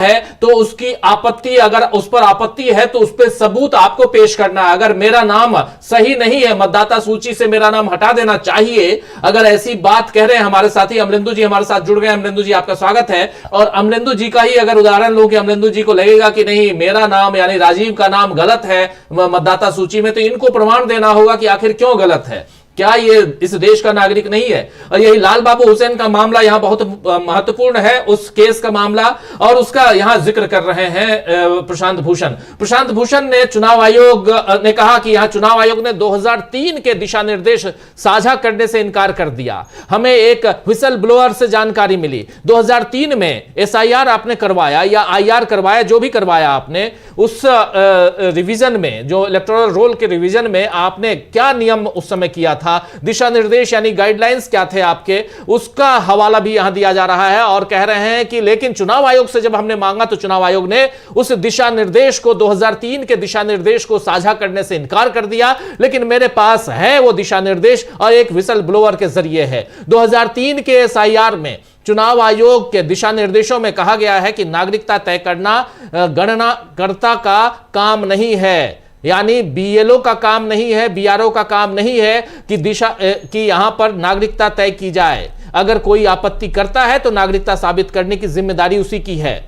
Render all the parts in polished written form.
है तो उसकी आपत्ति, अगर उस पर आपत्ति है तो उस पर सबूत आपको पेश करना है। अगर मेरा नाम सही नहीं है, मतदाता सूची से मेरा नाम हटा देना चाहिए, अगर ऐसी बात कह रहे हैं हमारे साथी अमलेंदु जी हमारे साथ जुड़ गए। अमलेंदु जी आपका स्वागत है। और अमलेंदु जी का ही अगर उदाहरण लूं कि अमलेंदु जी को लगेगा कि नहीं मेरा नाम यानी राजीव का नाम गलत है मतदाता सूची में, तो इनको प्रमाण देना होगा कि आखिर क्यों गलत है, क्या ये इस देश का नागरिक नहीं है। और यही लाल बाबू हुसैन का मामला यहां बहुत महत्वपूर्ण है, उस केस का मामला, और उसका यहां जिक्र कर रहे हैं प्रशांत भूषण। प्रशांत भूषण ने चुनाव आयोग ने कहा कि यहां चुनाव आयोग ने 2003 के दिशा निर्देश साझा करने से इनकार कर दिया। हमें एक व्हिसल ब्लोअर से जानकारी मिली 2003 में एसआईआर आपने करवाया या आईआर करवाया, जो भी करवाया आपने, उस रिवीजन में, जो इलेक्टोरल रोल के रिवीजन में आपने क्या नियम उस समय किया था, दिशा निर्देश यानी गाइडलाइंस क्या थे आपके, उसका हवाला भी यहां दिया जा रहा है। और कह रहे हैं कि लेकिन चुनाव आयोग से जब हमने मांगा तो चुनाव आयोग ने उस दिशा निर्देश को, 2003 के दिशा निर्देश को साझा करने से इनकार कर दिया। लेकिन मेरे पास है वो दिशा निर्देश और एक व्हिसल ब्लोअर के जरिए है। 2003 के एसआईआर में चुनाव आयोग के दिशा निर्देशों में कहा गया है कि नागरिकता तय करना गणनाकर्ता का काम नहीं है, यानी बीएलओ का काम नहीं है, बीआरओ का काम नहीं है कि यहां पर नागरिकता तय की जाए। अगर कोई आपत्ति करता है तो नागरिकता साबित करने की जिम्मेदारी उसी की है।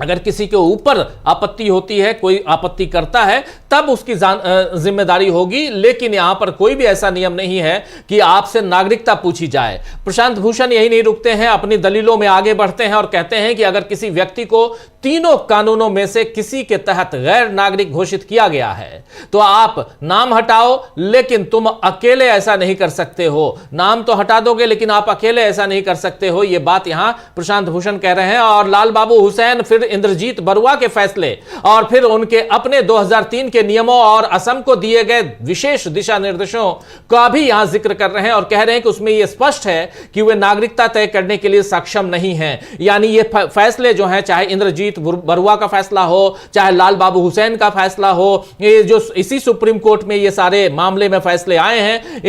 अगर किसी के ऊपर आपत्ति होती है, कोई आपत्ति करता है, तब उसकी जिम्मेदारी होगी। लेकिन यहां पर कोई भी ऐसा नियम नहीं है कि आपसे नागरिकता पूछी जाए। प्रशांत भूषण यही नहीं रुकते हैं, अपनी दलीलों में आगे बढ़ते हैं और कहते हैं कि अगर किसी व्यक्ति को तीनों कानूनों में से किसी के तहत गैर नागरिक घोषित किया गया है तो आप नाम हटाओ, लेकिन तुम अकेले ऐसा नहीं कर सकते हो। नाम तो हटा दोगे लेकिन आप अकेले ऐसा नहीं कर सकते हो। यह बात यहां प्रशांत भूषण कह रहे हैं। और लाल बाबू हुसैन फिर इंद्रजीत बरुआ के फैसले और फिर उनके अपने 2003 के नियमों और असम को दिए गए विशेष दिशा निर्देशों का भी यहां जिक्र कर रहे हैं और कह रहे हैं कि उसमें यह स्पष्ट है कि वे नागरिकता तय करने के लिए सक्षम नहीं हैं। यानी ये फैसले जो हैं, चाहे इंद्रजीत बरुआ का फैसला हो, चाहे लाल बाबू हुसैन का फैसला हो, ये जो इसी सुप्रीम कोर्ट में ये सारे मामले में फैसले आए हैं,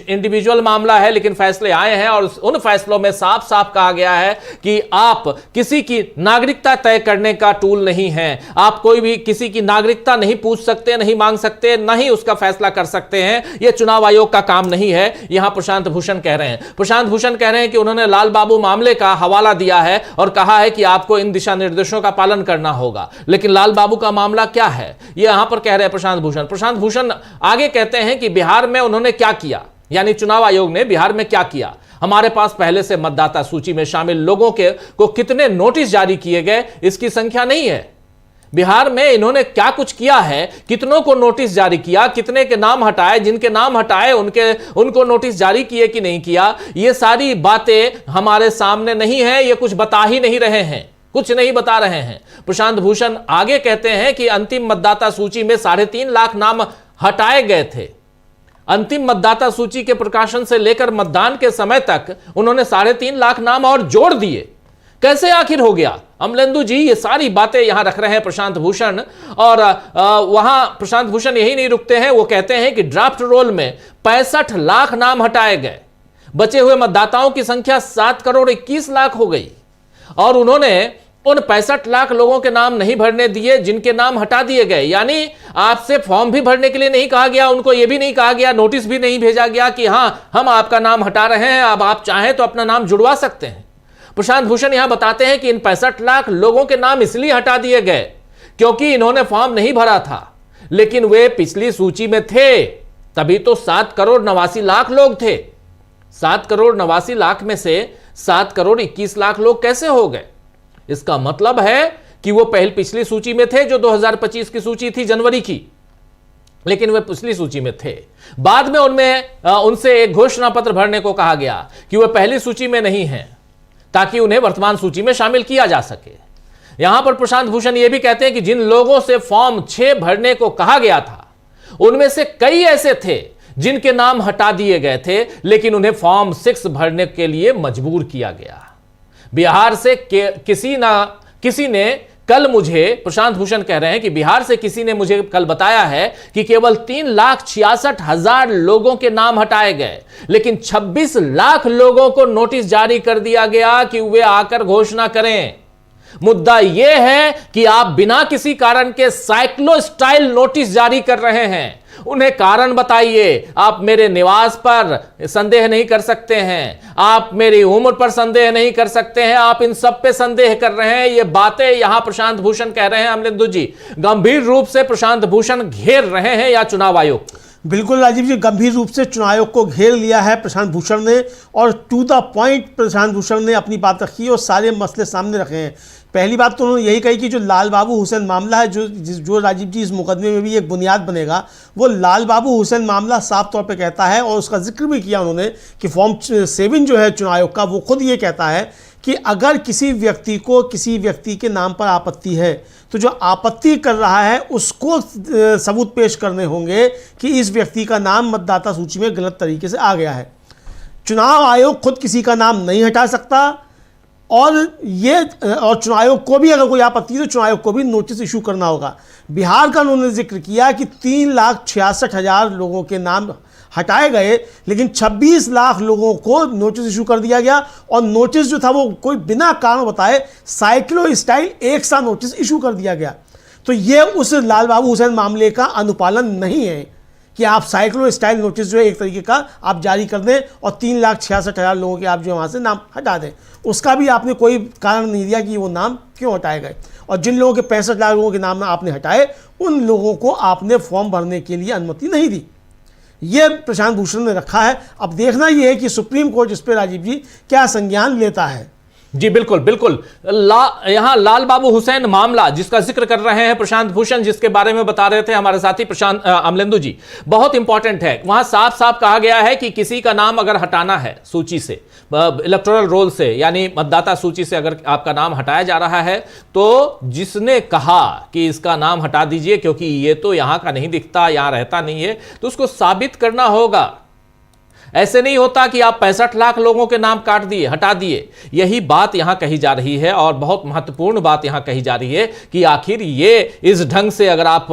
इंडिविजुअल मामला है लेकिन फैसले आए हैं और उन फैसलों में साफ साफ कहा गया है कि आप किसी की नागरिकता तय करने का टूल नहीं है। आप कोई भी किसी की नागरिकता नहीं पूछ सकते, नहीं मांग सकते, नहीं उसका फैसला कर सकते हैं। यह चुनाव आयोग का काम नहीं है, यहां प्रशांत भूषण कह रहे हैं। प्रशांत भूषण कह रहे हैं कि उन्होंने लाल बाबू मामले का हवाला दिया है और कहा है कि आपको इन दिशा निर्देशों का पालन करना होगा। लेकिन लाल बाबू का मामला क्या है, यह यहां पर कह रहे हैं प्रशांत भूषण। प्रशांत भूषण आगे कहते हैं कि बिहार में उन्होंने क्या किया, यानी चुनाव आयोग ने बिहार में क्या किया। हमारे पास पहले से मतदाता सूची में शामिल लोगों को कितने नोटिस जारी किए गए, इसकी संख्या नहीं है। बिहार में इन्होंने क्या कुछ किया है, कितनों को नोटिस जारी किया, कितने के नाम हटाए, जिनके नाम हटाए उनको नोटिस जारी किए कि नहीं किया, ये सारी बातें हमारे सामने नहीं है। ये कुछ बता ही नहीं रहे हैं, कुछ नहीं बता रहे हैं। प्रशांत भूषण आगे कहते हैं कि अंतिम मतदाता सूची में 3.5 लाख नाम हटाए गए थे। अंतिम मतदाता सूची के प्रकाशन से लेकर मतदान के समय तक उन्होंने 3.5 लाख नाम और जोड़ दिए। कैसे आखिर हो गया? अमलेंदु जी ये सारी बातें यहां रख रहे हैं प्रशांत भूषण। और वहां प्रशांत भूषण यही नहीं रुकते हैं, वो कहते हैं कि ड्राफ्ट रोल में 65 लाख नाम हटाए गए। बचे हुए मतदाताओं की संख्या 7 करोड़ 21 लाख हो गई और उन्होंने उन 65 लाख लोगों के नाम नहीं भरने दिए जिनके नाम हटा दिए गए। यानी आपसे फॉर्म भी भरने के लिए नहीं कहा गया, उनको यह भी नहीं कहा गया, नोटिस भी नहीं भेजा गया कि हां हम आपका नाम हटा रहे हैं, अब आप चाहें तो अपना नाम जुड़वा सकते हैं। प्रशांत भूषण यहां बताते हैं कि इन 65 लाख लोगों के नाम इसलिए हटा दिए गए क्योंकि इन्होंने फॉर्म नहीं भरा था, लेकिन वे पिछली सूची में थे, तभी तो 7 करोड़ 89 लाख लोग थे। 7 करोड़ 89 लाख में से 7 करोड़ 21 लाख लोग कैसे हो गए? इसका मतलब है कि वो पिछली सूची में थे, जो 2025 की सूची थी जनवरी की, लेकिन वे पिछली सूची में थे। बाद में उनसे एक घोषणा पत्र भरने को कहा गया कि वे पहली सूची में नहीं हैं, ताकि उन्हें वर्तमान सूची में शामिल किया जा सके। यहां पर प्रशांत भूषण यह भी कहते हैं कि जिन लोगों से फॉर्म 6 भरने को कहा गया था, उनमें से कई ऐसे थे जिनके नाम हटा दिए गए थे, लेकिन उन्हें फॉर्म 6 भरने के लिए मजबूर किया गया। बिहार से किसी ने कल मुझे, प्रशांत भूषण कह रहे हैं कि बिहार से किसी ने मुझे कल बताया है कि केवल 3,66,000 लोगों के नाम हटाए गए, लेकिन 26 लाख लोगों को नोटिस जारी कर दिया गया कि वे आकर घोषणा करें। मुद्दा यह है कि आप बिना किसी कारण के साइक्लो स्टाइल नोटिस जारी कर रहे हैं। उन्हें कारण बताइए। आप मेरे निवास पर संदेह नहीं कर सकते हैं, आप मेरी उम्र पर संदेह नहीं कर सकते हैं, आप इन सब पे संदेह कर रहे हैं। ये बातें यहां प्रशांत भूषण कह रहे हैं। अमलेंदु जी, गंभीर रूप से प्रशांत भूषण घेर रहे हैं या चुनाव आयोग? बिल्कुल राजीव जी, गंभीर रूप से चुनाव आयोग को घेर लिया है प्रशांत भूषण ने, और to the point Prashant Bhushan ने अपनी बात रखी और सारे मसले सामने रखे हैं। पहली बात तो उन्होंने यही कही कि जो लाल बाबू हुसैन मामला है, जो राजीव जी इस मुकदमे में भी एक बुनियाद बनेगा, वो लाल बाबू हुसैन मामला साफ तौर पे कहता है, और उसका जिक्र भी किया उन्होंने कि फॉर्म 7 जो है चुनाव आयोग का, वो खुद ये कहता है कि अगर किसी व्यक्ति को किसी व्यक्ति के नाम पर आपत्ति है तो जो आपत्ति कर रहा है उसको सबूत पेश करने होंगे कि इस व्यक्ति का नाम मतदाता सूची में गलत तरीके से आ गया है। चुनाव आयोग खुद किसी का नाम नहीं हटा सकता, और चुनाव आयोग को भी अगर कोई आपत्ति है तो चुनाव आयोग को भी नोटिस इशू करना होगा। बिहार का उन्होंने जिक्र किया कि 3,66,000 लोगों के नाम हटाए गए, लेकिन 26 लाख लोगों को नोटिस इशू कर दिया गया, और नोटिस जो था वो कोई बिना कारण बताए साइक्लो स्टाइल एक सा नोटिस इशू कर दिया गया। तो ये उस लाल बाबू हुसैन मामले का अनुपालन नहीं है कि आप साइक्लो स्टाइल नोटिस जो है एक तरीके का आप जारी कर दें और 3,66,000 लोगों के आप जो वहाँ से नाम हटा दें। उसका भी आपने कोई कारण नहीं दिया कि वो नाम क्यों हटाए गए, और जिन लोगों के 65 लाख लोगों के नाम आपने हटाए उन लोगों को आपने फॉर्म भरने के लिए अनुमति नहीं दी। ये प्रशांत भूषण ने रखा है। अब देखना यह है कि सुप्रीम कोर्ट इस पर राजीव जी क्या संज्ञान लेता है। जी बिल्कुल बिल्कुल। यहां लाल बाबू हुसैन मामला जिसका जिक्र कर रहे हैं प्रशांत भूषण, जिसके बारे में बता रहे थे हमारे साथी प्रशांत अमलेंदु जी, बहुत इंपॉर्टेंट है। वहां साफ साफ कहा गया है कि किसी का नाम अगर हटाना है सूची से, इलेक्टोरल रोल से, यानी मतदाता सूची से अगर आपका नाम हटाया जा रहा है, तो जिसने कहा कि इसका नाम हटा दीजिए क्योंकि ये तो यहां का नहीं दिखता, यहां रहता नहीं है, तो उसको साबित करना होगा। ऐसे नहीं होता कि आप 65 लाख लोगों के नाम काट दिए, हटा दिए। यही बात यहां कही जा रही है, और बहुत महत्वपूर्ण बात यहां कही जा रही है कि आखिर ये इस ढंग से अगर आप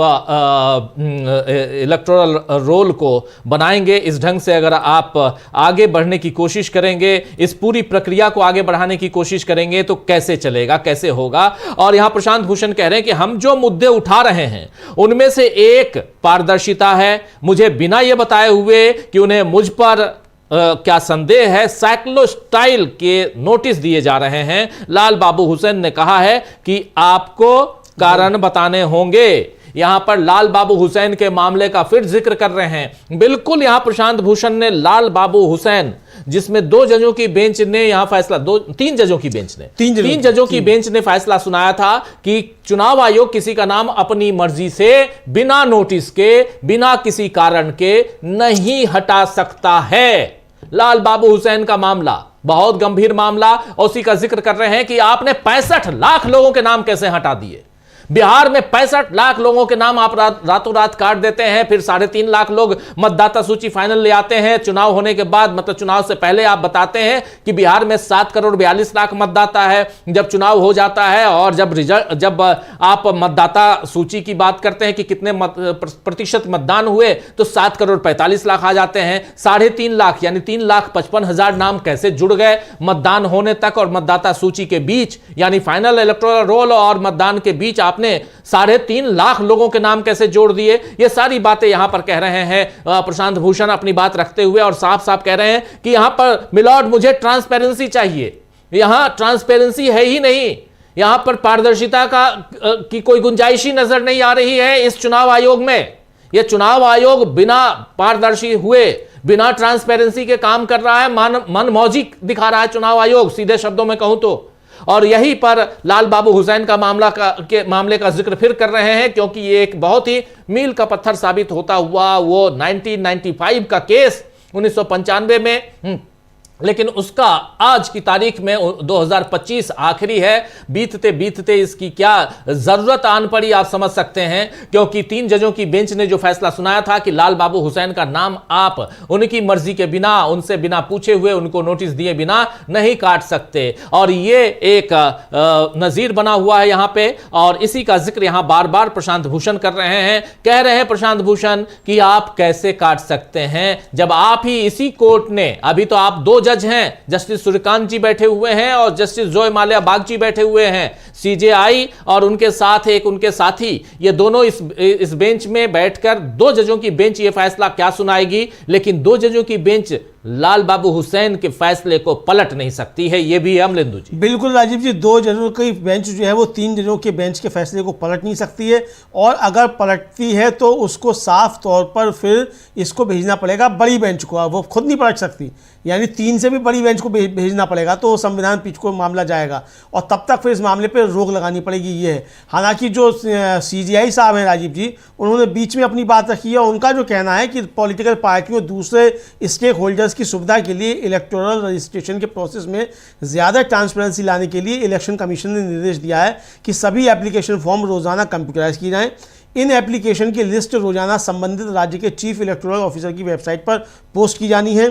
इलेक्टोरल रोल को बनाएंगे, इस ढंग से अगर आप आगे बढ़ने की कोशिश करेंगे, इस पूरी प्रक्रिया को आगे बढ़ाने की कोशिश करेंगे, तो कैसे चलेगा, कैसे होगा। और यहां प्रशांत भूषण कह रहे हैं कि हम जो मुद्दे उठा रहे हैं उनमें से एक पारदर्शिता है। मुझे बिना यह बताए हुए कि उन्हें मुझ पर क्या संदेह है, साइक्लो स्टाइल के नोटिस दिए जा रहे हैं। लाल बाबू हुसैन ने कहा है कि आपको कारण बताने होंगे। यहां पर लाल बाबू हुसैन के मामले का फिर जिक्र कर रहे हैं। बिल्कुल यहां प्रशांत भूषण ने लाल बाबू हुसैन, जिसमें 2 जजों की बेंच ने यहां फैसला, 3 जजों की बेंच ने, 3 जजों की बेंच ने फैसला सुनाया था कि चुनाव आयोग किसी का नाम अपनी मर्जी से, बिना नोटिस के, बिना किसी कारण के नहीं हटा सकता है। लाल बाबू हुसैन का मामला बहुत गंभीर मामला, और उसी का जिक्र कर रहे हैं कि आपने 65 लाख लोगों के नाम कैसे हटा दिए। बिहार में 65 लाख लोगों के नाम आप रातों रात काट देते हैं, फिर 3.5 लाख लोग मतदाता सूची फाइनल ले आते हैं। चुनाव होने के बाद, मतलब चुनाव से पहले आप बताते हैं कि बिहार में 7 करोड़ 42 लाख मतदाता है। जब चुनाव हो जाता है और जब आप मतदाता सूची की बात करते हैं कि कितने प्रतिशत मतदान हुए, तो 7 करोड़ 45 लाख आ जाते हैं। 3.5 लाख यानी 3,55,000 नाम कैसे जुड़ गए मतदान होने तक और मतदाता सूची के बीच, यानी फाइनल इलेक्टोरल रोल और मतदान के बीच आपने 3.5 लाख लोगों के नाम कैसे जोड़ दिए। ये सारी बातें यहां पर कह रहे हैं प्रशांत भूषण अपनी बात रखते हुए, और साफ साफ कह रहे हैं कि यहां पर मिलॉर्ड मुझे ट्रांसपेरेंसी चाहिए। यहां ट्रांसपेरेंसी है ही नहीं, यहां पर पारदर्शिता की कोई गुंजाइश ही नजर नहीं आ रही है इस चुनाव आयोग में। यह चुनाव आयोग बिना पारदर्शी हुए, बिना ट्रांसपेरेंसी के काम कर रहा है, मनमौजी दिखा रहा है चुनाव आयोग, सीधे शब्दों में कहूं तो। और यहीं पर लाल बाबू हुसैन का मामले का जिक्र फिर कर रहे हैं, क्योंकि ये एक बहुत ही मील का पत्थर साबित होता हुआ वो 1995 का केस 1995 में, लेकिन उसका आज की तारीख में 2025 आखिरी है। बीतते बीतते इसकी क्या जरूरत आन पड़ी आप समझ सकते हैं, क्योंकि 3 जजों की बेंच ने जो फैसला सुनाया था कि लाल बाबू हुसैन का नाम आप उनकी मर्जी के बिना, उनसे बिना पूछे हुए, उनको नोटिस दिए बिना नहीं काट सकते। और ये एक नजीर बना हुआ है यहां पे, और इसी का जिक्र यहां बार बार प्रशांत भूषण कर रहे हैं। कह रहे हैं प्रशांत भूषण कि आप कैसे काट सकते हैं, जब आप ही इसी कोर्ट ने, अभी तो आप 2 जज जज हैं, जस्टिस सूर्यकांत जी बैठे हुए हैं और जस्टिस जोय माल्या बागची बैठे हुए हैं। सीजेआई और उनके साथ एक उनके साथी, ये दोनों इस बेंच में बैठकर, 2 जजों की बेंच ये फैसला क्या सुनाएगी, लेकिन 2 जजों की बेंच लाल बाबू हुसैन के फैसले को पलट नहीं सकती है। ये भी है अमलिंदु जी। बिल्कुल राजीव जी, 2 जजों की बेंच जो है वो 3 जजों के बेंच के फैसले को पलट नहीं सकती है, और अगर पलटती है तो उसको साफ तौर पर फिर इसको भेजना पड़ेगा बड़ी बेंच को। वो खुद नहीं पलट सकती, यानी 3 से भी बड़ी बेंच को भेजना पड़ेगा, तो संविधान पीठ को मामला जाएगा और तब तक फिर इस मामले पर रोक लगानी पड़ेगी। ये है, हालांकि जो सीजेआई साहब हैं राजीव जी, उन्होंने बीच में अपनी बात रखी है। उनका जो कहना है कि पॉलिटिकल पार्टियों, दूसरे स्टेक होल्डर्स की सुविधा के लिए इलेक्टोरल रजिस्ट्रेशन के प्रोसेस में ज़्यादा ट्रांसपेरेंसी लाने के लिए इलेक्शन कमीशन ने निर्देश दिया है कि सभी एप्लीकेशन फॉर्म रोज़ाना कंप्यूटराइज किए जाएं। इन एप्लीकेशन की लिस्ट रोजाना संबंधित राज्य के चीफ इलेक्टोरल ऑफिसर की वेबसाइट पर पोस्ट की जानी है।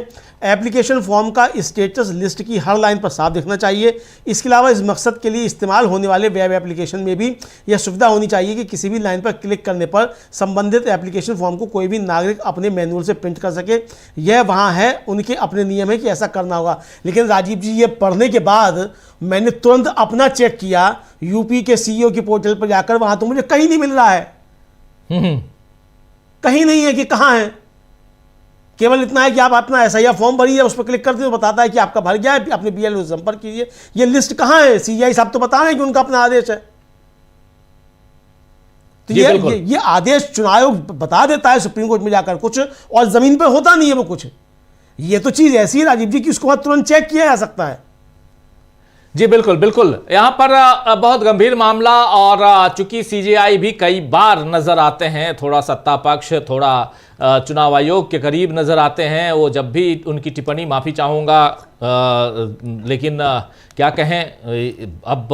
एप्लीकेशन फॉर्म का स्टेटस लिस्ट की हर लाइन पर साफ दिखना चाहिए। इसके अलावा इस मकसद के लिए इस्तेमाल होने वाले वेब एप्लीकेशन में भी यह सुविधा होनी चाहिए कि किसी भी लाइन पर क्लिक करने पर संबंधित एप्लीकेशन फॉर्म को कोई भी नागरिक अपने मैनुअल से प्रिंट कर सके। यह वहाँ है, उनके अपने नियम है कि ऐसा करना होगा। लेकिन राजीव जी, ये पढ़ने के बाद मैंने तुरंत अपना चेक किया यूपी के सीईओ की पोर्टल पर जाकर, वहाँ तो मुझे कहीं नहीं मिल रहा है, कहीं नहीं है कि कहाँ है। केवल इतना है कि आप अपना एसआईआर फॉर्म भरिए, उस पर क्लिक करते तो बताता है कि आपका भर गया है, अपने बीएलओ से संपर्क कीजिए। ये लिस्ट कहाँ है? सीजीआई साहब तो बता रहे हैं कि उनका अपना आदेश है। तो ये आदेश चुनाव आयोग बता देता है सुप्रीम कोर्ट में जाकर कुछ, और जमीन पर होता नहीं है वो कुछ। ये तो चीज ऐसी है राजीव जी कि उसको तुरंत चेक किया जा सकता है। जी बिल्कुल बिल्कुल, यहां पर बहुत गंभीर मामला, और चूंकि सीजेआई भी कई बार नजर आते हैं थोड़ा सत्ता पक्ष, थोड़ा चुनाव आयोग के करीब नजर आते हैं। वो जब भी उनकी टिप्पणी, माफी चाहूंगा, लेकिन क्या कहें, अब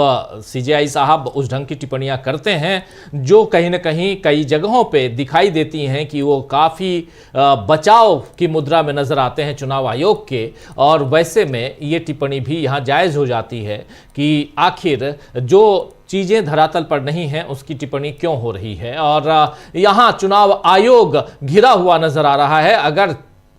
सीजेआई साहब उस ढंग की टिप्पणियां करते हैं जो कहीं ना कहीं कई जगहों पे दिखाई देती हैं कि वो काफ़ी बचाव की मुद्रा में नज़र आते हैं चुनाव आयोग के। और वैसे में ये टिप्पणी भी यहाँ जायज़ हो जाती है कि आखिर जो चीज़ें धरातल पर नहीं हैं उसकी टिप्पणी क्यों हो रही है। और यहाँ चुनाव आयोग घिरा हुआ नज़र आ रहा है। अगर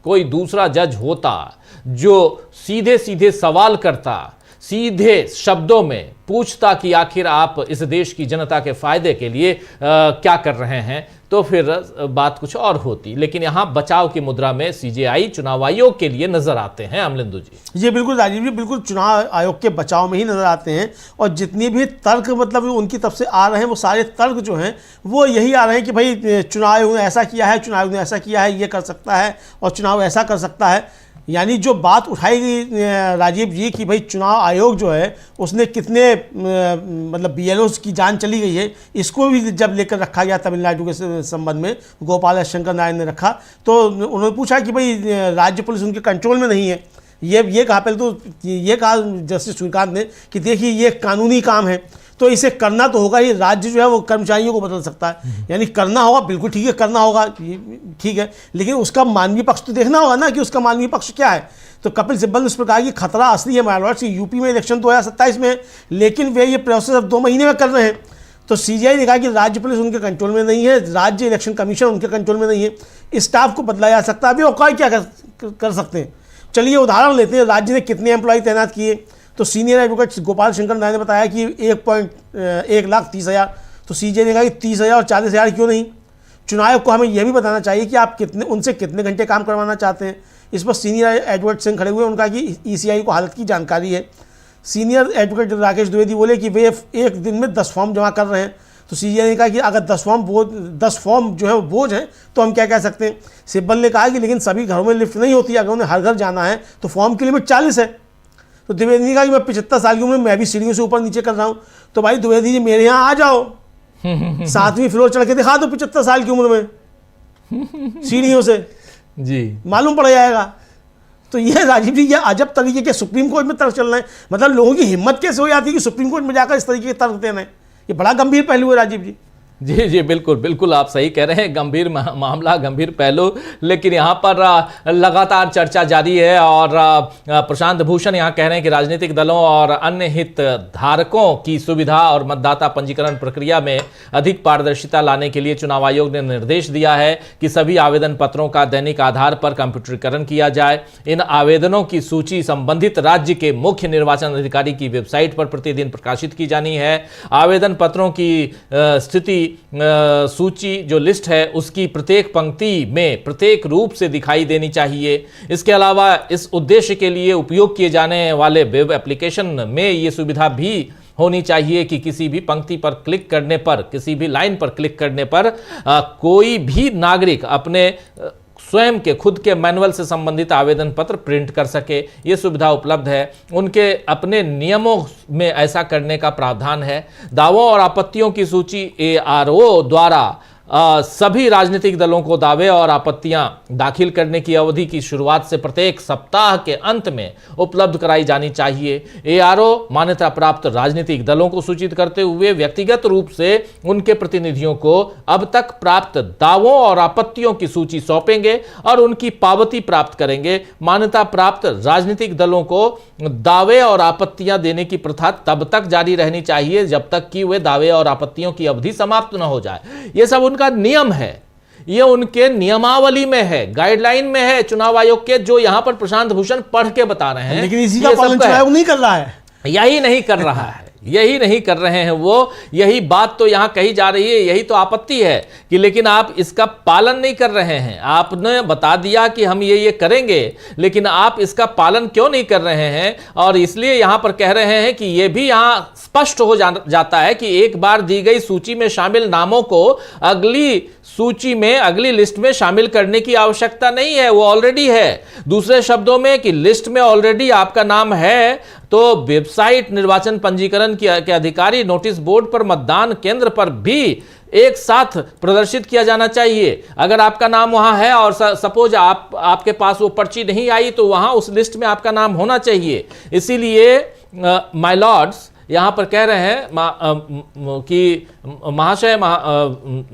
कोई दूसरा जज होता जो सीधे सीधे सवाल करता, सीधे शब्दों में पूछता कि आखिर आप इस देश की जनता के फायदे के लिए क्या कर रहे हैं, तो फिर बात कुछ और होती। लेकिन यहाँ बचाव की मुद्रा में सीजेआई चुनाव आयोग के लिए नजर आते हैं अमलिंदु जी। ये बिल्कुल राजीव जी, बिल्कुल चुनाव आयोग के बचाव में ही नजर आते हैं। और जितनी भी तर्क मतलब उनकी तरफ से आ रहे हैं, वो सारे तर्क जो हैं वो यही आ रहे हैं कि भाई चुनाव आयोग ने ऐसा किया है, चुनाव आयोग ने ऐसा किया है, ये कर सकता है, और चुनाव ऐसा कर सकता है। यानी जो बात उठाई गई राजीव जी कि भाई चुनाव आयोग जो है उसने कितने मतलब बीएलओ की जान चली गई है, इसको भी जब लेकर रखा गया तमिलनाडु के संबंध में, गोपाल शंकर नारायण ने रखा, तो उन्होंने पूछा कि भाई राज्य पुलिस उनके कंट्रोल में नहीं है। ये कहा, पहले तो ये कहा जस्टिस सूर्यकांत ने कि देखिए ये कानूनी काम है, तो इसे करना तो होगा। ये राज्य जो है वो कर्मचारियों को बदल सकता है, यानी करना होगा, बिल्कुल ठीक है, करना होगा, ठीक है, लेकिन उसका मानवीय पक्ष तो देखना होगा ना कि उसका मानवीय पक्ष क्या है। तो कपिल सिब्बल ने उस पर कहा कि खतरा असली है मारवाड़ से, यूपी में इलेक्शन 2027 में, लेकिन वे ये प्रोसेस अब 2 महीने में कर रहे हैं। तो सीजीआई ने कहा कि राज्य पुलिस उनके कंट्रोल में नहीं है, राज्य इलेक्शन कमीशन उनके कंट्रोल में नहीं है, स्टाफ को बदला जा सकता है। अभी औकात क्या कर सकते हैं? चलिए उदाहरण लेते हैं, राज्य ने कितने एम्प्लॉय तैनात किए। तो सीनियर एडवोकेट गोपाल शंकर नारायण ने बताया कि 1,30,000। तो सीजीआई ने कहा कि 30,000 और 40,000 क्यों नहीं? चुनाव आयोग को हमें यह भी बताना चाहिए कि आप उनसे कितने घंटे काम करवाना चाहते हैं। इस पर सीनियर एडवोकेट सिंह खड़े हुए, उनका कि ईसीआई को हालत की जानकारी है। सीनियर एडवोकेट राकेश द्विवेदी बोले कि वे एक दिन में 10 फॉर्म जमा कर रहे हैं। तो सीजीआई ने कहा कि अगर 10 फॉर्म जो है वो बोझ हैं तो हम क्या कह सकते हैं। सिब्बल ने कहा कि लेकिन सभी घरों में लिफ्ट नहीं होती, अगर उन्हें हर घर जाना है तो फॉर्म की लिमिट 40 है। तो द्विवेदी ने कहा कि मैं 75 साल की उम्र में मैं भी सीढ़ियों से ऊपर नीचे कर रहा हूँ। तो भाई द्विवेदी जी मेरे यहाँ आ जाओ, 7वीं फ्लोर चढ़ के दिखा दो 75 साल की उम्र में सीढ़ियों से, जी मालूम पड़ जाएगा। तो ये राजीव जी, ये अजब तरीके के सुप्रीम कोर्ट में तर्क चल रहे हैं। मतलब लोगों की हिम्मत कैसे हो जाती है कि सुप्रीम कोर्ट में जाकर इस तरीके के तर्क देना है। ये बड़ा गंभीर पहलू है राजीव जी। जी जी, बिल्कुल बिल्कुल, आप सही कह रहे हैं। गंभीर मामला, गंभीर पहलू, लेकिन यहाँ पर लगातार चर्चा जारी है। और प्रशांत भूषण यहाँ कह रहे हैं कि राजनीतिक दलों और अन्य हित धारकों की सुविधा और मतदाता पंजीकरण प्रक्रिया में अधिक पारदर्शिता लाने के लिए चुनाव आयोग ने निर्देश दिया है कि सभी आवेदन पत्रों का दैनिक आधार पर कंप्यूटरीकरण किया जाए। इन आवेदनों की सूची संबंधित राज्य के मुख्य निर्वाचन अधिकारी की वेबसाइट पर प्रतिदिन प्रकाशित की जानी है। आवेदन पत्रों की स्थिति सूची जो लिस्ट है उसकी प्रत्येक पंक्ति में प्रत्येक रूप से दिखाई देनी चाहिए। इसके अलावा इस उद्देश्य के लिए उपयोग किए जाने वाले वेब एप्लीकेशन में ये सुविधा भी होनी चाहिए कि किसी भी पंक्ति पर क्लिक करने पर, किसी भी लाइन पर क्लिक करने पर कोई भी नागरिक अपने स्वयं के खुद के मैनुअल से संबंधित आवेदन पत्र प्रिंट कर सके। ये सुविधा उपलब्ध है। उनके अपने नियमों में ऐसा करने का प्रावधान है। दावों और आपत्तियों की सूची ARO द्वारा सभी राजनीतिक दलों को दावे और आपत्तियां दाखिल करने की अवधि की शुरुआत से प्रत्येक सप्ताह के अंत में उपलब्ध कराई जानी चाहिए। ARO मान्यता प्राप्त राजनीतिक दलों को सूचित करते हुए व्यक्तिगत रूप से उनके प्रतिनिधियों को अब तक प्राप्त दावों और आपत्तियों की सूची सौंपेंगे और उनकी पावती प्राप्त करेंगे। मान्यता प्राप्त राजनीतिक दलों को दावे और आपत्तियां देने की प्रथा तब तक जारी रहनी चाहिए जब तक कि वे दावे और आपत्तियों की अवधि समाप्त न हो जाए। यह सब उनका नियम है, ये उनके नियमावली में है, गाइडलाइन में है चुनाव आयोग के, जो यहां पर प्रशांत भूषण पढ़ के बता रहे हैं। लेकिन इसी का पालन चुनाव आयोग नहीं कर रहा है। यही नहीं कर रहा है, यही नहीं कर रहे हैं वो। यही बात तो यहां कही जा रही है, यही तो आपत्ति है कि लेकिन आप इसका पालन नहीं कर रहे हैं। आपने बता दिया कि हम ये करेंगे, लेकिन आप इसका पालन क्यों नहीं कर रहे हैं? और इसलिए यहां पर कह रहे हैं कि ये भी यहां स्पष्ट हो जाता है कि एक बार दी गई सूची में शामिल नामों को अगली सूची में, अगली लिस्ट में शामिल करने की आवश्यकता नहीं है, वो ऑलरेडी है। दूसरे शब्दों में कि लिस्ट में ऑलरेडी आपका नाम है तो वेबसाइट निर्वाचन पंजीकरण के अधिकारी नोटिस बोर्ड पर, मतदान केंद्र पर भी एक साथ प्रदर्शित किया जाना चाहिए। अगर आपका नाम वहां है और सपोज आपके पास वो पर्ची नहीं आई तो वहां उस लिस्ट में आपका नाम होना चाहिए। इसीलिए माय लॉर्ड्स यहां पर कह रहे हैं कि महाशय,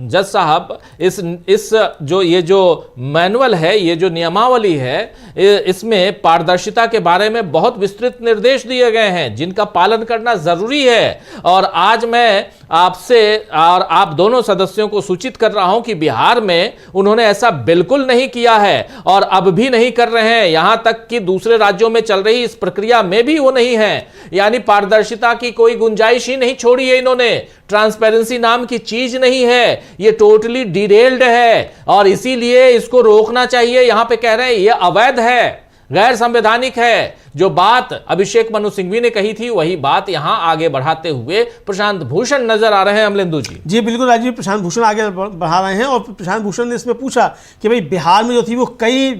जज साहब, इस जो मैनुअल है, ये जो नियमावली है, इसमें पारदर्शिता के बारे में बहुत विस्तृत निर्देश दिए गए हैं जिनका पालन करना जरूरी है। और आज मैं आपसे और आप दोनों सदस्यों को सूचित कर रहा हूं कि बिहार में उन्होंने ऐसा बिल्कुल नहीं किया है और अब भी नहीं कर रहे हैं। यहां तक कि दूसरे राज्यों में चल रही इस प्रक्रिया में भी वो नहीं है, यानी पारदर्शिता की कोई गुंजाइश ही नहीं छोड़ी है इन्होंने। ट्रांसपेरेंसी नाम की चीज नहीं है, ये टोटली डिरेल्ड है और इसीलिए इसको रोकना चाहिए। यहां पे कह रहे हैं ये अवैध है, गैर संवैधानिक है। जो बात अभिषेक मनु सिंघवी ने कही थी वही बात यहां आगे बढ़ाते हुए प्रशांत भूषण नजर आ रहे हैं। अमलेंदु जी। जी बिल्कुल राजीव, प्रशांत भूषण आगे बढ़ा रहे हैं और प्रशांत भूषण ने इसमें पूछा कि भाई बिहार में जो थी वो कई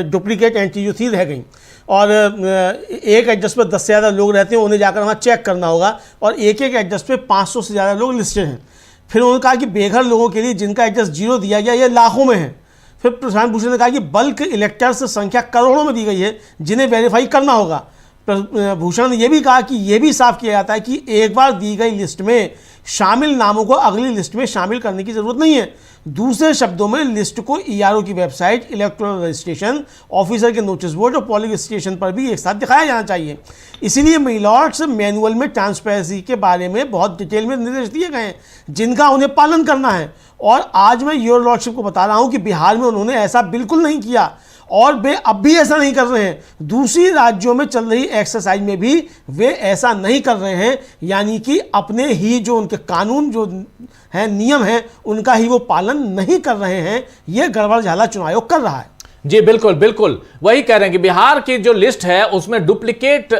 डुप्लीकेट एंट्री जो थी रह गई और एक एड्रेस पर 10 से ज़्यादा लोग रहते हैं, उन्हें जाकर वहाँ चेक करना होगा और एक एड्रेस पे 500 से ज़्यादा लोग लिस्टेड हैं। फिर उन्होंने कहा कि बेघर लोगों के लिए जिनका एड्रेस 0 दिया गया ये लाखों में है। फिर प्रशांत भूषण ने कहा कि बल्क इलेक्टर्स संख्या करोड़ों में दी गई है जिन्हें वेरीफाई करना होगा। भूषण ने यह भी कहा कि यह भी साफ किया जाता है कि एक बार दी गई लिस्ट में शामिल नामों को अगली लिस्ट में शामिल करने की जरूरत नहीं है। दूसरे शब्दों में लिस्ट को ERO की वेबसाइट, इलेक्टोरल रजिस्ट्रेशन ऑफिसर के नोटिस बोर्ड और पोलिंग स्टेशन पर भी एक साथ दिखाया जाना चाहिए। इसीलिए माय लॉर्ड्स मैनुअल में ट्रांसपेरेंसी के बारे में बहुत डिटेल में निर्देश दिए गए हैं जिनका उन्हें पालन करना है। और आज मैं योर लॉर्डशिप को बता रहा हूं कि बिहार में उन्होंने ऐसा बिल्कुल नहीं किया और वे अब भी ऐसा नहीं कर रहे हैं। दूसरी राज्यों में चल रही एक्सरसाइज में भी वे ऐसा नहीं कर रहे हैं, यानी कि अपने ही जो उनके कानून जो है, नियम है, उनका ही वो पालन नहीं कर रहे हैं। ये गड़बड़ झाला चुनाव आयोग कर रहा है। जी बिल्कुल बिल्कुल, वही कह रहे हैं कि बिहार की जो लिस्ट है उसमें डुप्लीकेट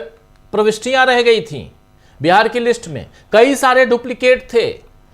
प्रविष्टियां रह गई थी। बिहार की लिस्ट में कई सारे डुप्लीकेट थे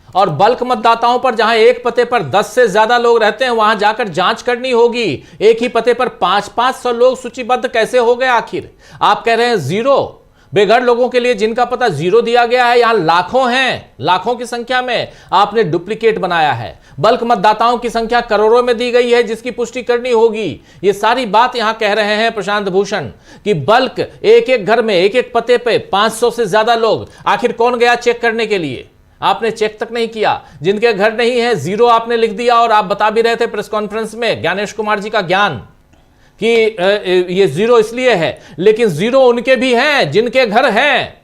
और बल्क मतदाताओं पर जहां एक पते पर 10 से ज्यादा लोग रहते हैं वहां जाकर जांच करनी होगी। एक ही पते पर 500-500 लोग सूचीबद्ध कैसे हो गए आखिर? आप कह रहे हैं 0 बेघर लोगों के लिए जिनका पता 0 दिया गया है, यहां लाखों हैं, लाखों की संख्या में आपने डुप्लीकेट बनाया है। बल्क मतदाताओं की संख्या करोड़ों में दी गई है जिसकी पुष्टि करनी होगी। ये सारी बात यहां कह रहे हैं प्रशांत भूषण कि बल्क एक एक घर में एक एक पते पे 500 से ज्यादा लोग, आखिर कौन गया चेक करने के लिए? आपने चेक तक नहीं किया। जिनके घर नहीं है जीरो आपने लिख दिया, और आप बता भी रहे थे प्रेस कॉन्फ्रेंस में ज्ञानेश कुमार जी का ज्ञान कि ये जीरो इसलिए है, लेकिन जीरो उनके भी हैं जिनके घर हैं,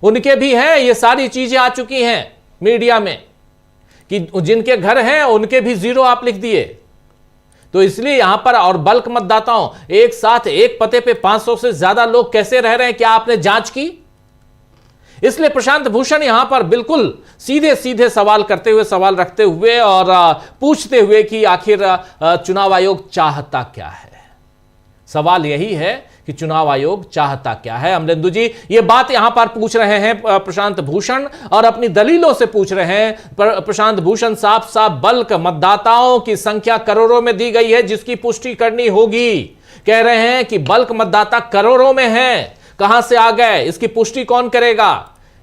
उनके भी हैं। ये सारी चीजें आ चुकी हैं मीडिया में कि जिनके घर हैं उनके भी जीरो आप लिख दिए। तो इसलिए यहां पर, और बल्क मतदाताओं एक साथ एक पते पे 500 से ज्यादा लोग कैसे रह रहे हैं, क्या आपने जांच की? इसलिए प्रशांत भूषण यहां पर बिल्कुल सीधे सीधे सवाल करते हुए, सवाल रखते हुए और पूछते हुए कि आखिर चुनाव आयोग चाहता क्या है। सवाल यही है कि चुनाव आयोग चाहता क्या है। अमलेंदु जी ये बात यहां पर पूछ रहे हैं प्रशांत भूषण, और अपनी दलीलों से पूछ रहे हैं प्रशांत भूषण। साफ साफ बल्क मतदाताओं की संख्या करोड़ों में दी गई है, जिसकी पुष्टि करनी होगी। कह रहे हैं कि बल्क मतदाता करोड़ों में हैं, कहां से आ गए, इसकी पुष्टि कौन करेगा?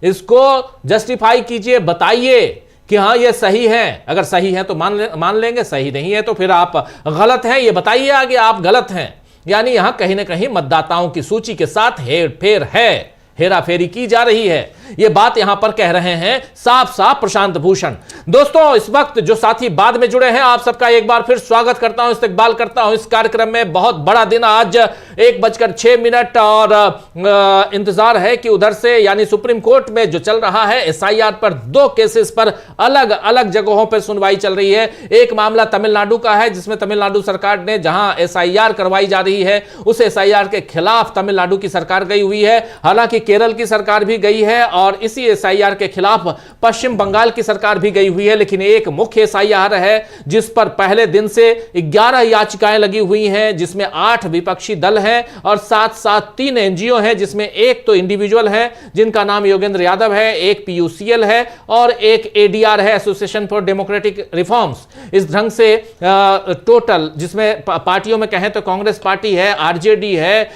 इसको जस्टिफाई कीजिए, बताइए कि हाँ ये सही है। अगर सही है तो मान लेंगे, सही नहीं है तो फिर आप गलत हैं, ये बताइए आगे आप गलत हैं। यानी यहां कहीं ना कहीं मतदाताओं की सूची के साथ हेरफेर है, हेराफेरी की जा रही है। यह बात यहां पर कह रहे हैं साफ साफ प्रशांत भूषण। दोस्तों इस वक्त जो साथी बाद में जुड़े हैं, आप सबका एक बार फिर स्वागत करता हूं, इस्तकबाल करता हूं इस कार्यक्रम में। बहुत बड़ा दिन आज 1:06 और इंतजार है कि उधर से यानी सुप्रीम कोर्ट में जो चल रहा है एसआईआर पर, 2 केसेस पर अलग अलग जगहों पर सुनवाई चल रही है। एक मामला तमिलनाडु का है, जिसमें तमिलनाडु सरकार ने जहां एसआईआर करवाई जा रही है, उस एसआईआर के खिलाफ तमिलनाडु की सरकार गई हुई है। हालांकि केरल की सरकार भी गई है और इसी एसआईआर के खिलाफ पश्चिम बंगाल की सरकार भी गई हुई है। लेकिन एक मुख्य एसआईआर है जिस पर पहले दिन से 11 याचिकाएं लगी हुई हैं, जिसमें 8 विपक्षी दल हैं और साथ साथ 3 एनजीओ हैं, जिसमें एक तो इंडिविजुअल है जिनका नाम योगेंद्र यादव है, एक पीयूसीएल है और एक एडीआर है, एसोसिएशन फॉर डेमोक्रेटिक रिफॉर्म्स। इस ढंग से टोटल, जिसमें पार्टियों में कहें तो कांग्रेस पार्टी है, आरजेडी है,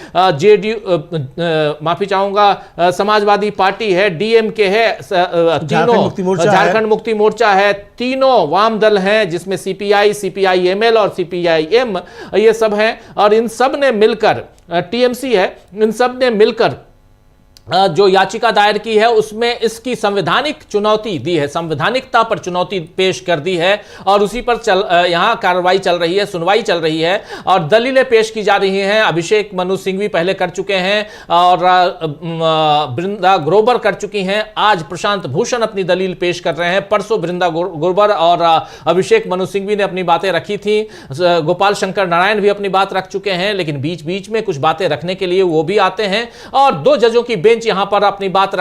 माफी चाहूंगा समाजवादी पार्टी है, डीएमके है, तीनों झारखंड मुक्ति मोर्चा है, तीनों वाम दल हैं जिसमें सीपीआई, सीपीआईएमएल और सीपीआईएम ये सब हैं। और इन सब ने मिलकर, टीएमसी है, इन सब ने मिलकर जो याचिका दायर की है उसमें इसकी संवैधानिक चुनौती दी है, संवैधानिकता पर चुनौती पेश कर दी है और उसी पर यहां कार्रवाई चल रही है, सुनवाई चल रही है और दलीलें पेश की जा रही हैं। अभिषेक मनु सिंघवी पहले कर चुके हैं और बृंदा ग्रोवर कर चुकी हैं। आज प्रशांत भूषण अपनी दलील पेश कर रहे हैं। परसों बृंदा ग्रोवर और अभिषेक मनु सिंघवी ने अपनी बातें रखी थी, गोपाल शंकर नारायण भी अपनी बात रख चुके हैं, लेकिन बीच बीच में कुछ बातें रखने के लिए वो भी आते हैं और 2 जजों की बेंच यहां पर अपनी बात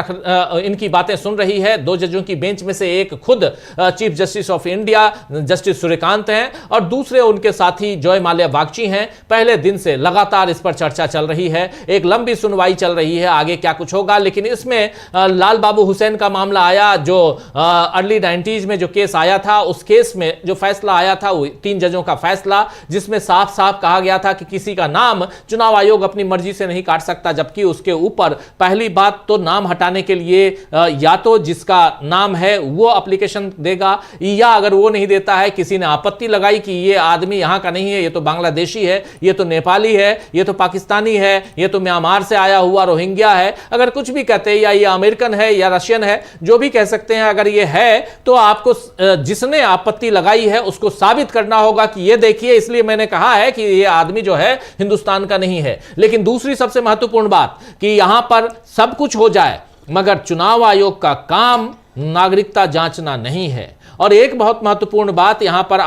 इनकी बातें सुन रही है। 2 जजों की बेंच में से एक खुद chief justice of India justice Suryakant हैं और दूसरे उनके साथी जॉय माल्या बागची हैं। पहले दिन से लगातार इस पर चर्चा चल रही है, एक लंबी सुनवाई चल रही है, आगे क्या कुछ होगा। लेकिन इसमें लाल बाबू हुसैन का मामला आया, जो अर्ली 90s में जो केस आया था, उस केस में जो फैसला आया था वो 3 जजों का फैसला, जिसमें साफ साफ कहा गया था कि किसी का नाम चुनाव आयोग अपनी मर्जी से नहीं काट सकता, जबकि उसके ऊपर पहली बात तो नाम हटाने के लिए या तो जिसका नाम है वो एप्लीकेशन देगा, या अगर वो नहीं देता है, किसी ने आपत्ति लगाई कि ये आदमी यहां का नहीं है, ये तो बांग्लादेशी है, ये तो नेपाली है, ये तो पाकिस्तानी है, ये तो म्यांमार से आया हुआ रोहिंग्या है, अगर कुछ भी कहते हैं, या ये अमेरिकन है या रशियन है, जो भी कह सकते हैं, अगर ये है तो आपको जिसने आपत्ति लगाई है उसको साबित करना होगा कि ये देखिए, इसलिए मैंने कहा है कि ये आदमी जो है हिंदुस्तान का नहीं है। लेकिन दूसरी सबसे महत्वपूर्ण बात कि यहां पर सब कुछ हो जाए मगर चुनाव आयोग का काम नागरिकता जांचना नहीं है। और एक बहुत महत्वपूर्ण बात यहां पर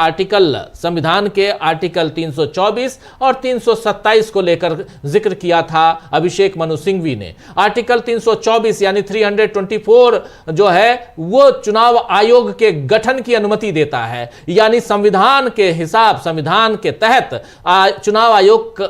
संविधान के आर्टिकल 324 और 327 को लेकर जिक्र किया था अभिषेक मनु सिंघवी ने। आर्टिकल 324 यानी 324 जो है वो चुनाव आयोग के गठन की अनुमति देता है, यानी संविधान के हिसाब, संविधान के तहत चुनाव आयोग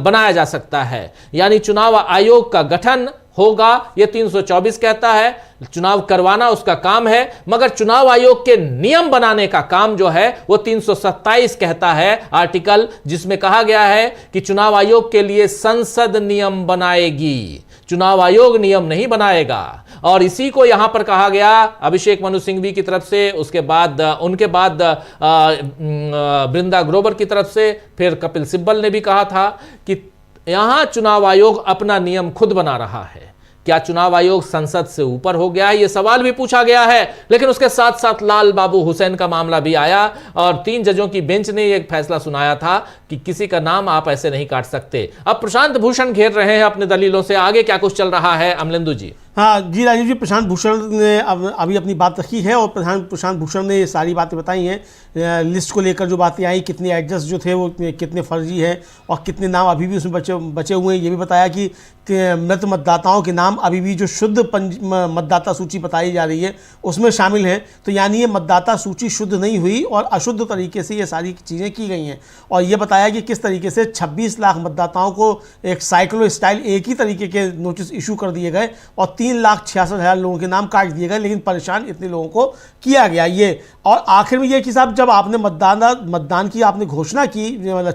बनाया जा सकता है, यानी चुनाव आयोग का गठन होगा, यह 324 कहता है। चुनाव करवाना उसका काम है, मगर चुनाव आयोग के नियम बनाने का काम जो है वो 327 कहता है आर्टिकल, जिसमें कहा गया है कि चुनाव आयोग के लिए संसद नियम बनाएगी, चुनाव आयोग नियम नहीं बनाएगा। और इसी को यहां पर कहा गया अभिषेक मनु सिंघवी की तरफ से, उसके बाद उनके बाद बृंदा ग्रोवर की तरफ से, फिर कपिल सिब्बल ने भी कहा था कि यहां चुनाव आयोग अपना नियम खुद बना रहा है। क्या चुनाव आयोग संसद से ऊपर हो गया है? यह सवाल भी पूछा गया है। लेकिन उसके साथ साथ लाल बाबू हुसैन का मामला भी आया और 3 जजों की बेंच ने एक फैसला सुनाया था कि किसी का नाम आप ऐसे नहीं काट सकते। अब प्रशांत भूषण घेर रहे हैं अपने दलीलों से। आगे क्या कुछ चल रहा है अमलेंदु जी? हाँ जी राजीव जी, प्रशांत भूषण ने अभी अपनी बात रखी है और प्रशांत भूषण ने ये सारी बातें बताई हैं। लिस्ट को लेकर जो बातें आई, कितने एडजस्ट जो थे वो कितने फर्जी हैं और कितने नाम अभी भी उसमें बचे हुए हैं। ये भी बताया कि मृत मतदाताओं के नाम अभी भी जो शुद्ध मतदाता सूची बताई जा रही है उसमें शामिल हैं। तो यानी ये मतदाता सूची शुद्ध नहीं हुई और अशुद्ध तरीके से ये सारी चीज़ें की गई हैं। और ये बताया कि किस तरीके से 26 लाख मतदाताओं को एक साइक्लो स्टाइल एक ही तरीके के नोटिस इशू कर दिए गए और 3,66,000 लोगों के नाम काट दिए गए, लेकिन परेशान इतने लोगों को किया गया ये। और आखिर में ये कि साहब, जब आपने मतदान की आपने घोषणा की, मतलब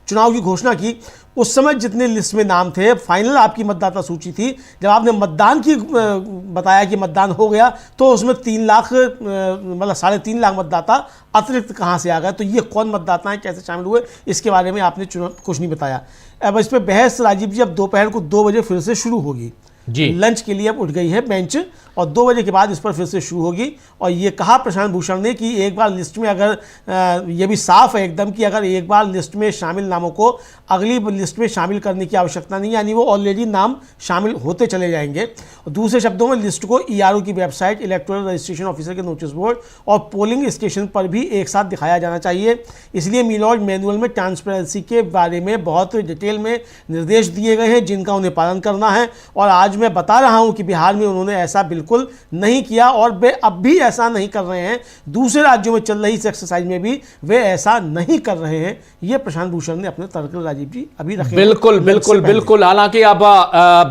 चुनाव की घोषणा की, उस समय जितने लिस्ट में नाम थे, फाइनल आपकी मतदाता सूची थी, जब आपने मतदान की बताया कि मतदान हो गया, तो उसमें 3 लाख मतलब 3.5 लाख मतदाता अतिरिक्त कहाँ से आ गए? तो ये कौन मतदाता हैं, कैसे शामिल हुए, इसके बारे में आपने कुछ नहीं बताया। अब इस पर बहस राजीव जी अब दोपहर को 2 बजे फिर से शुरू होगी जी। लंच के लिए अब उठ गई है बेंच और 2 बजे के बाद इस पर फिर से शुरू होगी। और ये कहा प्रशांत भूषण ने कि एक बार लिस्ट में अगर ये भी साफ है एकदम कि अगर एक बार लिस्ट में शामिल नामों को अगली लिस्ट में शामिल करने की आवश्यकता नहीं, यानी वो ऑलरेडी नाम शामिल होते चले जाएंगे। और दूसरे शब्दों में लिस्ट को ERO की वेबसाइट, इलेक्टोरल रजिस्ट्रेशन ऑफिसर के नोटिस बोर्ड और पोलिंग स्टेशन पर भी एक साथ दिखाया जाना चाहिए। इसलिए मिलॉर्ड मैनुअल में ट्रांसपेरेंसी के बारे में बहुत डिटेल में निर्देश दिए गए हैं जिनका उन्हें पालन करना है। और आज मैं बता रहा हूं कि बिहार में उन्होंने ऐसा बिल्कुल नहीं किया और वे अब भी ऐसा नहीं कर रहे हैं। दूसरे राज्यों में चल रही इस एक्सरसाइज में भी वे ऐसा नहीं कर रहे हैं। ये प्रशांत भूषण ने अपने तर्क राजीव जी अभी रखे। बिल्कुल बिल्कुल बिल्कुल। हालांकि अब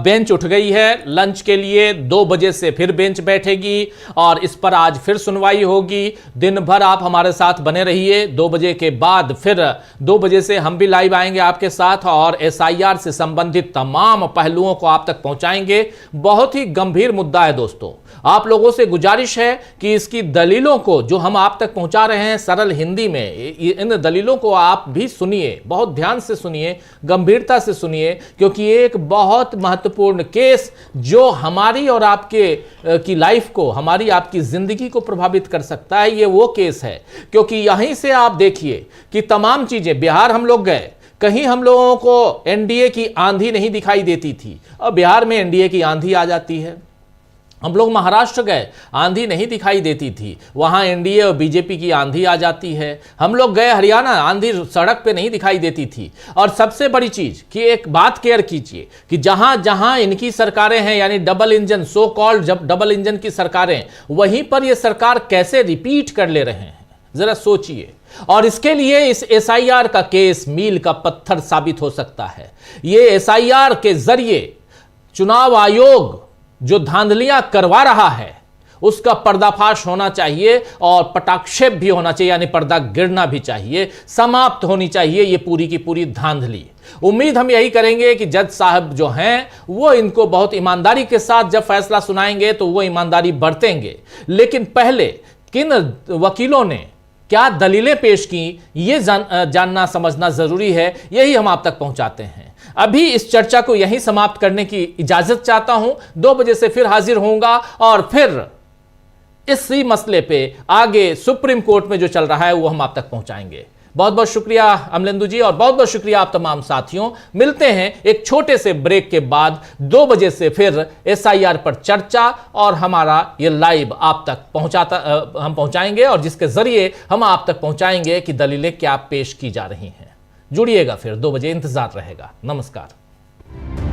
बेंच उठ गई है लंच के लिए, 2 बजे से फिर बेंच बैठेगी और इस पर आज फिर सुनवाई होगी। दिन भर आप हमारे साथ बने रहिए। 2 बजे के बाद फिर 2 बजे से हम भी लाइव आएंगे आपके साथ और SIR से संबंधित तमाम पहलुओं को आप तक पहुंचाएंगे। बहुत ही गंभीर मुद्दा है दोस्तों। आप लोगों से गुजारिश है कि इसकी दलीलों को जो हम आप तक पहुंचा रहे हैं सरल हिंदी में, इन दलीलों को आप भी सुनिए, बहुत ध्यान से सुनिए, गंभीरता से सुनिए, क्योंकि एक बहुत महत्वपूर्ण केस जो हमारी और आपके की लाइफ को, हमारी आपकी जिंदगी को प्रभावित कर सकता है, ये वो केस है। क्योंकि यहीं से आप देखिए कि तमाम चीजें, बिहार हम लोग गए, कहीं हम लोगों को NDA की आंधी नहीं दिखाई देती थी और बिहार में NDA की आंधी आ जाती है। हम लोग महाराष्ट्र गए, आंधी नहीं दिखाई देती थी, वहां NDA और BJP की आंधी आ जाती है। हम लोग गए हरियाणा, आंधी सड़क पे नहीं दिखाई देती थी। और सबसे बड़ी चीज कि एक बात केयर कीजिए कि जहां जहां इनकी सरकारें हैं, यानी डबल इंजन, सो कॉल्ड जब डबल इंजन की सरकारें, वहीं पर यह सरकार कैसे रिपीट कर ले रहे हैं, जरा सोचिए। और इसके लिए इस SIR का केस मील का पत्थर साबित हो सकता है। ये SIR के जरिए चुनाव आयोग जो धांधलियां करवा रहा है उसका पर्दाफाश होना चाहिए और पटाक्षेप भी होना चाहिए, यानी पर्दा गिरना भी चाहिए, समाप्त होनी चाहिए ये पूरी की पूरी धांधली। उम्मीद हम यही करेंगे कि जज साहब जो हैं वो इनको बहुत ईमानदारी के साथ जब फैसला सुनाएंगे तो वो ईमानदारी बरतेंगे। लेकिन पहले किन वकीलों ने क्या दलीलें पेश की, ये जानना समझना जरूरी है। यही हम आप तक पहुंचाते हैं। अभी इस चर्चा को यहीं समाप्त करने की इजाजत चाहता हूं। 2 बजे से फिर हाजिर होऊंगा और फिर इसी मसले पे आगे सुप्रीम कोर्ट में जो चल रहा है वो हम आप तक पहुंचाएंगे। बहुत बहुत शुक्रिया अमलेंदु जी और बहुत बहुत शुक्रिया आप तमाम साथियों। मिलते हैं एक छोटे से ब्रेक के बाद। 2 बजे से फिर SIR पर चर्चा और हमारा ये लाइव आप तक हम पहुंचाएंगे और जिसके जरिए हम आप तक पहुंचाएंगे कि दलीलें क्या पेश की जा रही हैं। जुड़िएगा फिर 2 बजे, इंतजार रहेगा। नमस्कार।